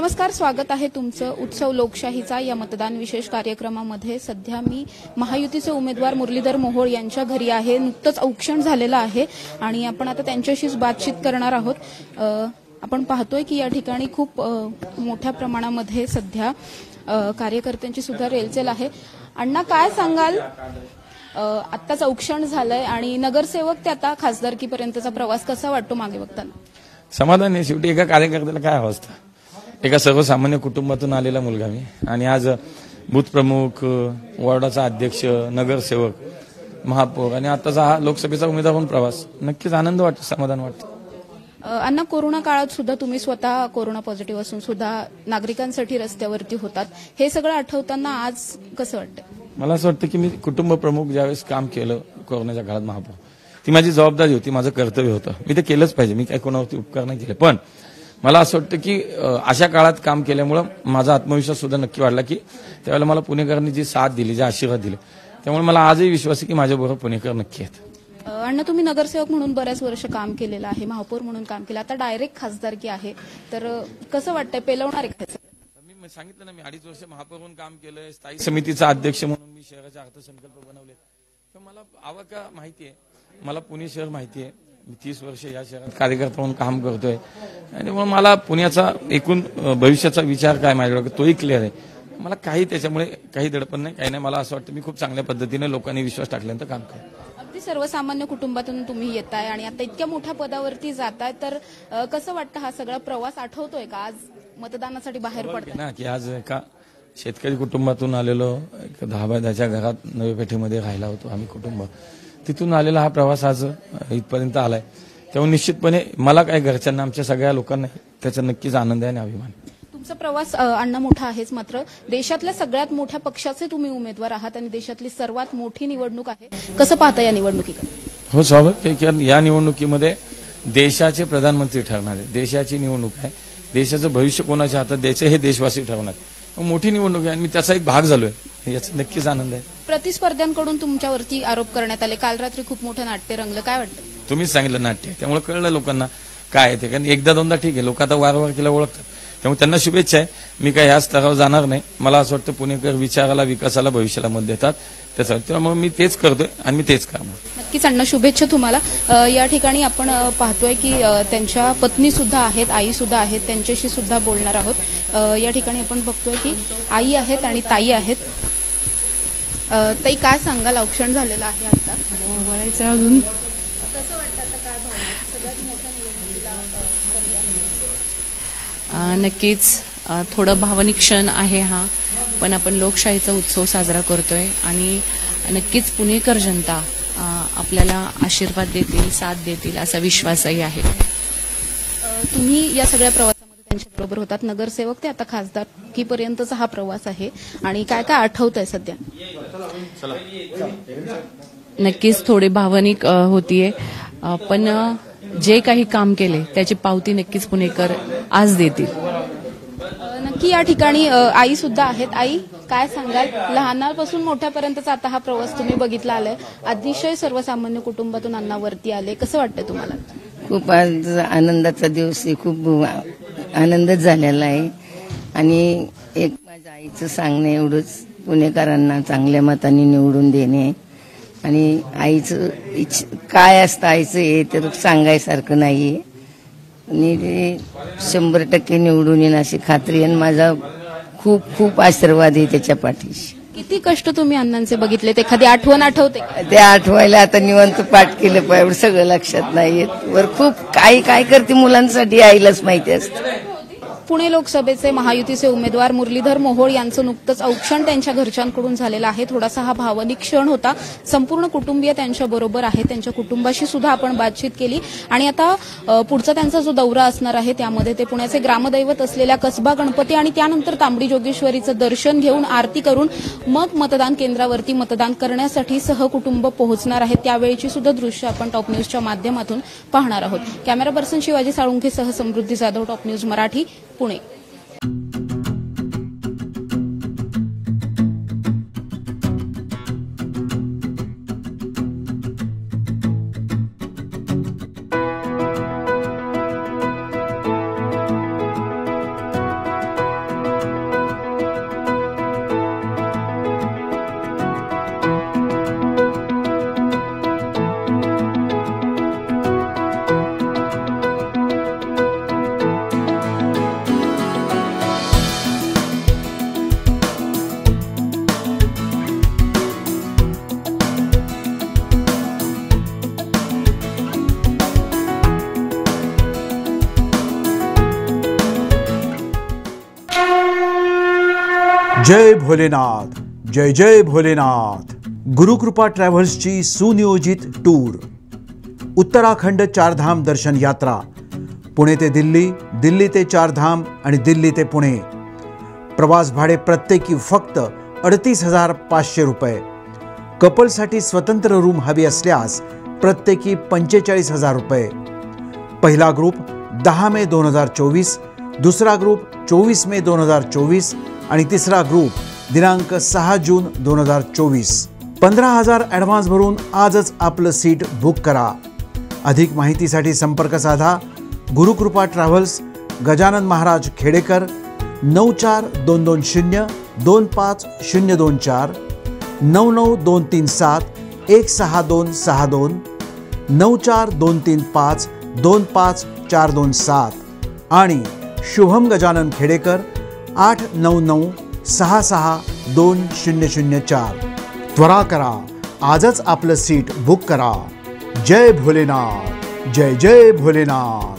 नमस्कार, स्वागत आहे तुमचं उत्सव लोकशाहीचा या मतदान विशेष कार्यक्रमामध्ये। सध्या मी महायुतीचे उमेदवार मुरलीधर मोहोळ यांच्या घरी आहे। नुकतंच औक्षण झालेलं आहे आणि आपण आता त्यांच्याशीच बातचीत करणार आहोत। आपण पाहतोय की या ठिकाणी खूप मोठ्या प्रमाणामध्ये सध्या कार्यकर्त्यांची सुद्धा रेलचेल आहे। अण्णा, काय सांगाल? आत्ताच औक्षण झालंय आणि नगरसेवक ते आता खासदारकीपर्यंतचा प्रवास कसा वाटतो मागे बघताना? समाधान आहे। शेवटी एका कार्यकर्त्याला काय अवस्था, एका सर्वसामान्य कुटुंबातून आलेला मुलगा मी आणि आज बूथ प्रमुख, वॉर्डाचा अध्यक्ष, नगरसेवक, महापौर आणि आताचा हा लोकसभेचा उमेदवार म्हणून प्रवास नक्कीच आनंद वाटतो, समाधान वाटतं। अण्णा, कोरोना काळात सुद्धा तुम्ही स्वतः कोरोना पॉझिटिव्ह असून सुद्धा नागरिकांसाठी रस्त्यावरती होतात, हे सगळं आठवताना आज कसं वाटतं? मला असं वाटतं की मी कुटुंब प्रमुख ज्यावेळेस काम केलं कोरोनाच्या काळात महापौर, ती माझी जबाबदारी होती, माझं कर्तव्य होतं, मी ते केलंच पाहिजे। मी काही कोणावरती उपकार नाही केले, पण मला असं वाटतं की अशा काळात काम केल्यामुळे माझा आत्मविश्वास सुद्धा नक्की वाढला की त्यावेळेला मला पुणेकरांनी जी साथ दिली, जे आशीर्वाद दिले, त्यामुळे मला आजही विश्वास आहे की माझ्याबरोबर पुणेकर नक्की आहेत। अण्णा, तुम्ही नगरसेवक म्हणून बऱ्याच वर्ष काम केलेलं आहे, महापौर म्हणून काम केलं, आता डायरेक्ट खासदारकी आहे, तर कसं वाटतंय? पेलवणार आहे? मी सांगितलं ना, मी 2.5 वर्ष महापौर म्हणून काम केलंय, स्थायी समितीचा अध्यक्ष म्हणून मी शहराचे अर्थसंकल्प बनवले, तर मला आवाका माहिती आहे, मला पुणे शहर माहिती आहे। मी 30 वर्ष या शहरात कार्यकर्ता म्हणून काम करतोय आणि मग मला पुण्याचा एकूण भविष्याचा विचार काय माझ्याकडे तोही क्लिअर आहे। मला काही त्याच्यामुळे काही दडपण नाही, काही नाही। मला असं वाटतं मी खूप चांगल्या पद्धतीने लोकांनी विश्वास टाकल्यानंतर काम करतो। अगदी सर्वसामान्य कुटुंबातून तुम्ही येताय आणि आता इतक्या मोठ्या पदावरती जाताय, तर कसं वाटतं? हा सगळा प्रवास आठवतोय का? आज मतदानासाठी बाहेर पडताय ना की आज एका शेतकरी कुटुंबातून आलेलो, 10 बाय 10च्या घरात नवी पेठेमध्ये राहिला होतो आम्ही कुटुंब, तिथून आलेला हा प्रवास आज इथपर्यंत आलाय। तेव्हा निश्चितपणे मला काय, घरच्यांना, आमच्या सगळ्या लोकांना त्याचा नक्कीच आनंद आहे आणि अभिमान। तुमचा प्रवास अण्णा मोठा आहेच, मात्र देशातल्या सगळ्यात मोठ्या पक्षाचे तुम्ही उमेदवार आहात आणि देशातली सर्वात मोठी निवडणूक आहे, कसं पाहता या निवडणुकीकडे? हो, स्वाभाविक आहे, या निवडणुकीमध्ये देशाचे प्रधानमंत्री ठरणार आहे, देशाची निवडणूक आहे, देशाचं भविष्य कोणाच्या हातात द्यायचं हे देशवासी ठरवणार। मोठी निवडणूक आहे आणि मी त्याचा एक भाग झालोय, याचा नक्कीच आनंद आहे। प्रतिस्पर्ध्यांकडून तुमच्यावरती आरोप करण्यात आले, काल रात्री खूप मोठं नाट्य रंगलं, काय वाटतं? तुम्हीच सांगितलं नाट्य, त्यामुळे कळलं लोकांना काय आहे ते, कारण एकदा दोनदा ठीक आहे, लोक आता वारंवार केला ओळखतात, त्यामुळे त्यांना शुभेच्छा आहे। मी काय या स्तरावर जाणार नाही, मला असं वाटतं पुणेकर विचाराला, विकासाला, भविष्याला मत देतात, त्यामुळे मी तेच करतोय आणि मी तेच करणार। नक्कीच अण्णा, शुभेच्छा तुम्हाला। या ठिकाणी आपण पाहतोय की त्यांच्या पत्नी सुद्धा आहेत, आई सुद्धा आहेत, त्यांच्याशी सुद्धा बोलणार आहोत। या ठिकाणी आपण बघतोय की आई आहेत आणि ताई आहेत। ताई, काय सांगाल? औक्षण झालेलं आहे आता, बोलायचं अजून कसं वाटतं? आता काय भावना? सगळ्यात मोठ्या निवडणुकीला नक्कीच थोडं भावनिक क्षण आहे हा, पण आपण लोकशाहीचा उत्सव साजरा करतोय आणि नक्कीच पुणेकर जनता आपल्याला आशीर्वाद देतील, साथ देतील असा विश्वासही आहे। तुम्ही या सगळ्या प्रवासामध्ये त्यांच्याबरोबर होतात, नगरसेवक ते आता खासदारकीपर्यंतचा हा प्रवास आहे आणि काय काय आठवतंय सध्या? नक्कीच थोडी भावनिक होतीये, पण जे काही काम केले त्याची पावती नक्कीच पुणेकर आज देतील। नक्की या ठिकाणी आई सुद्धा आहेत। आई, काय सांगाल? लहानापासून मोठ्यापर्यंतचा आता हा प्रवास तुम्ही बघितला आलाय, अतिशय सर्वसामान्य कुटुंबातून अण्णावरती आले, कसं वाटतं तुम्हाला? खूप आज आनंदाचा दिवस आहे, खूप आनंदच झालेला आहे आणि एक माझ्या आईचं सांगणं एवढंच, पुणेकरांना चांगल्या मताने निवडून देणे आणि आईचं काय असतं आईचं हे तर सांगायसारखं नाहीये आणि ते 100% निवडून येईल अशी खात्री आणि माझा खूप खूप आशीर्वाद आहे त्याच्या पाठीशी। किती कष्ट तुम्ही अण्णांचे बघितलेत, एखादी आठवण आठवते? ते आठवायला आता निवांत पाठ केलं पाहिजे, सगळं लक्षात नाही येत, वर खूप काय करते मुलांसाठी आईलाच माहिती असतं। पुणे लोकसभेचे महायुतीचे उमेदवार मुरलीधर मोहोळ यांचं नुकतंच औक्षण त्यांच्या घरच्यांकडून झालेलं आहे। थोडासा हा भावनिक क्षण होता, संपूर्ण कुटुंबीय त्यांच्या बरोबर आहे, त्यांच्या कुटुंबाशी सुद्धा आपण बातचीत केली आणि आता पुढचा त्यांचा जो दौरा असणार आहे त्यामध्ये ते पुण्याचे ग्रामदैवत असलेल्या कसबा गणपती आणि त्यानंतर तांबडी जोगेश्वरीचं दर्शन घेऊन आरती करून मग मतदान केंद्रावरती मतदान करण्यासाठी सहकुटुंब पोहोचणार आहेत। त्यावेळीची सुद्धा दृश्य आपण टॉप न्यूजच्या माध्यमातून पाहणार आहोत। कॅमेरा पर्सन शिवाजी साळुंखेसह समृद्धी जाधव, टॉप न्यूज मराठी, पुणे। जय भोलेनाथ, जय जय भोलेनाथ. गुरुकृपा ट्रॅव्हल्सची सुनियोजित टूर. उत्तराखंड चारधाम दर्शन यात्रा. पुणे ते दिल्ली, दिल्ली ते चारधाम आणि दिल्ली ते पुणे. प्रवास भाडे प्रत्येकी फक्त 38,500 रुपये. कपलसाठी स्वतंत्र रूम हवी असल्यास प्रत्येकी 45,000 रुपये. पहिला ग्रुप 10 मे 2024, दुसरा ग्रुप 24 मे 2024 आणि तिसरा ग्रुप दिनांक 6 जून 2024. 15,000 ॲडव्हान्स भरून आजच आपलं सीट बुक करा. अधिक माहितीसाठी संपर्क साधा. गुरुकृपा ट्रॅव्हल्स, गजानन महाराज खेडेकर, 94-220-25024, 99-237-16262, 94-235-25427 आणि शुभम गजानन खेडेकर 899-66-2004. त्वरा करा, आजच आपलं सीट बुक करा. जय भोलेनाथ, जय जय Bholenath.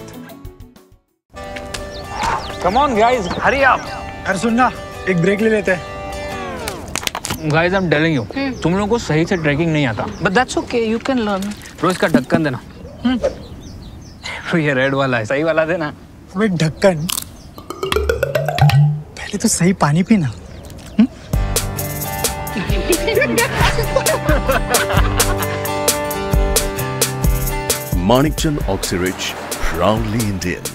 Come on guys, hurry up. अरे सुन ना, एक ब्रेक ले लेते हैं. Guys, I'm telling you, तुम लोगों को सही से ट्रैकिंग नहीं आता. But that's okay, you can learn. रोज का ढक्कन देना. ये रेड वाला है, सही वाला देना. अबे ढक्कन, पहले तो सही पानी पीना. Manikchand Oxyrich, proudly Indian.